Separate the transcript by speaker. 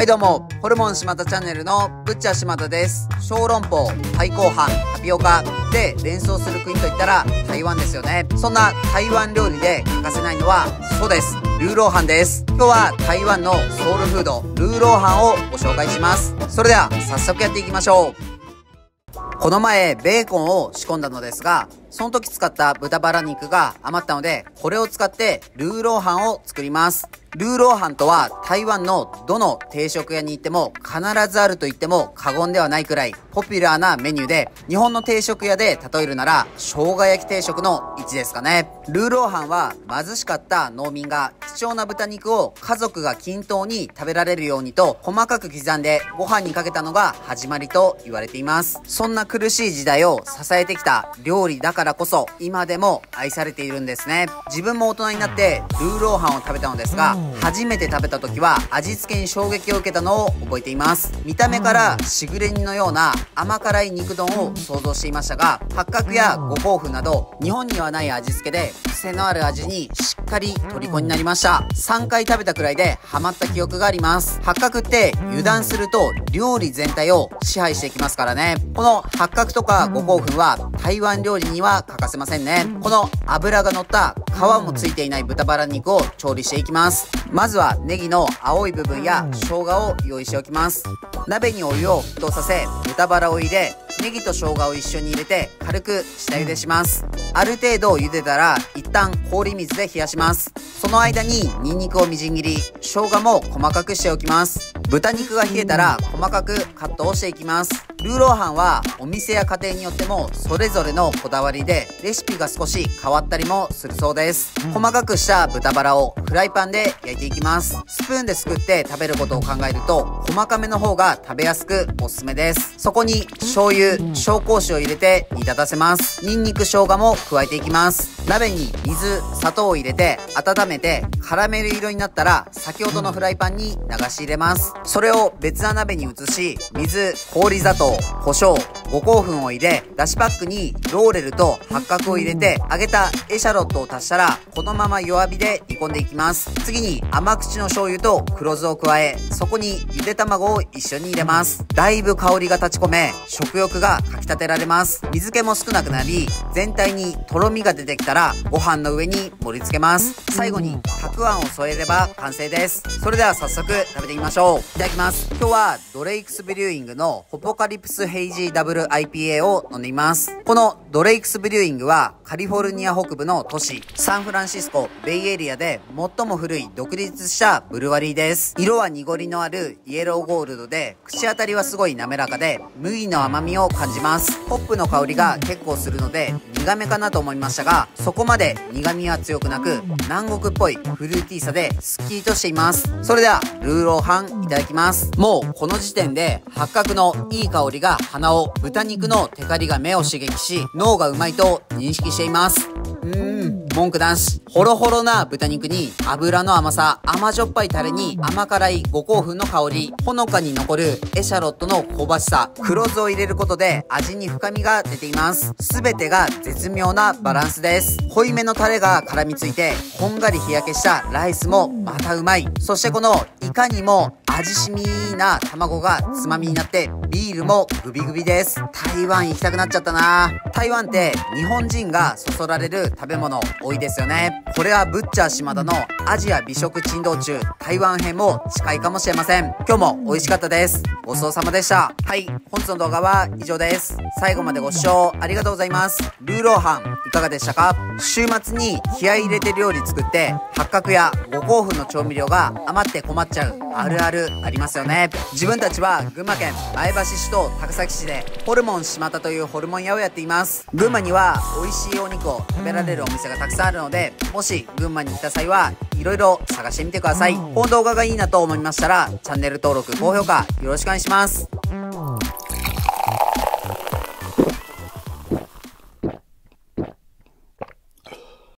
Speaker 1: はいどうも、ホルモン島田チャンネルのブッチャー島田です。小籠包、パイコーハン、タピオカで連想する国といったら台湾ですよね。そんな台湾料理で欠かせないのは、そうです。ルーローハンです。今日は台湾のソウルフード、ルーローハンをご紹介します。それでは早速やっていきましょう。この前、ベーコンを仕込んだのですが、その時使った豚バラ肉が余ったので、これを使ってルーローハンを作ります。ルーローハンとは台湾のどの定食屋に行っても必ずあると言っても過言ではないくらいポピュラーなメニューで、日本の定食屋で例えるなら生姜焼き定食の位置ですかね。ルーローハンは貧しかった農民が貴重な豚肉を家族が均等に食べられるようにと細かく刻んでご飯にかけたのが始まりと言われています。そんな苦しい時代を支えてきた料理だからこそ今でも愛されているんですね。自分も大人になってルーローハンを食べたのですが、初めて食べた時は味付けに衝撃を受けたのを覚えています。見た目からしぐれ煮のような甘辛い肉丼を想像していましたが、八角や五香粉など日本にはない味付けで癖のある味にしっかり虜になりました。3回食べたくらいでハマった記憶があります。八角って油断すると料理全体を支配していきますからね。この八角とか五香粉は台湾料理には欠かせませんね。この脂が乗った皮もついていない豚バラ肉を調理していきます。まずはネギの青い部分や生姜を用意しておきます。鍋にお湯を沸騰させ、豚バラを入れ、ネギと生姜を一緒に入れて軽く下茹でします。ある程度茹でたら一旦氷水で冷やします。その間にニンニクをみじん切り、生姜も細かくしておきます。豚肉が冷えたら細かくカットをしていきます。ルーローハンはお店や家庭によってもそれぞれのこだわりでレシピが少し変わったりもするそうです。細かくした豚バラをフライパンで焼いていきます。スプーンですくって食べることを考えると細かめの方が食べやすくおすすめです。そこに醤油、紹興酒を入れて煮立たせます。ニンニク、生姜も加えていきます。鍋に水、砂糖を入れて温めてカラメル色になったら先ほどのフライパンに流し入れます。それを別な鍋に移し、水、氷砂糖、胡椒、五香粉を入れ、だしパックにローレルと八角を入れて揚げたエシャロットを足したらこのまま弱火で煮込んでいきます。次に甘口の醤油と黒酢を加え、そこにゆで卵を一緒に入れます。だいぶ香りが立ち込め、食欲がかき立てられます。水気も少なくなり、全体にとろみが出てきたらご飯の上に盛り付けます。最後にたくあんを添えれば完成です。それでは早速食べてみましょう。いただきます。今日はドレイクスブリューイングのホポカリプスヘイジーダブル IPA を飲んでいます。このドレイクスブリューイングはカリフォルニア北部の都市サンフランシスコベイエリアで最も古い独立したブルワリーです。色は濁りのあるイエローゴールドで、口当たりはすごい滑らかで麦の甘みを感じます。ホップの香りが結構するので苦めかなと思いましたが、そこまで苦味は強くなく南国っぽいフルーティーさですっきりとしています。それではルーローハンいただきます。もうこの時点で八角のいい香りが鼻を、豚肉のテカリが目を刺激し脳がうまいと認識しています。文句なし。ホロホロな豚肉に油の甘さ、甘じょっぱいタレに甘辛い五香粉の香り、ほのかに残るエシャロットの香ばしさ、黒酢を入れることで味に深みが出ています。すべてが絶妙なバランスです。濃いめのタレが絡みついてこんがり日焼けしたライスもまたうまい。そしてこのいかにも味しみな卵がつまみになってビールもグビグビです。台湾行きたくなっちゃったな。台湾って日本人がそそられる食べ物多いですよね。これはブッチャー島田のアジア美食珍道中台湾編も近いかもしれません。今日も美味しかったです。ごちそうさまでした。はい、本日の動画は以上です。最後までご視聴ありがとうございます。ルーローハンいかがでしたか？週末に気合い入れて料理作って八角や五香粉の調味料が余って困っちゃうあるあるありますよね。自分たちは群馬県前橋市と高崎市でホルモン島田というホルモン屋をやっています。群馬には美味しいお肉を食べられるお店がたくさんあるので、もし群馬に来た際はいろいろ探してみてください。この動画がいいなと思いましたらチャンネル登録、高評価よろしくお願いします。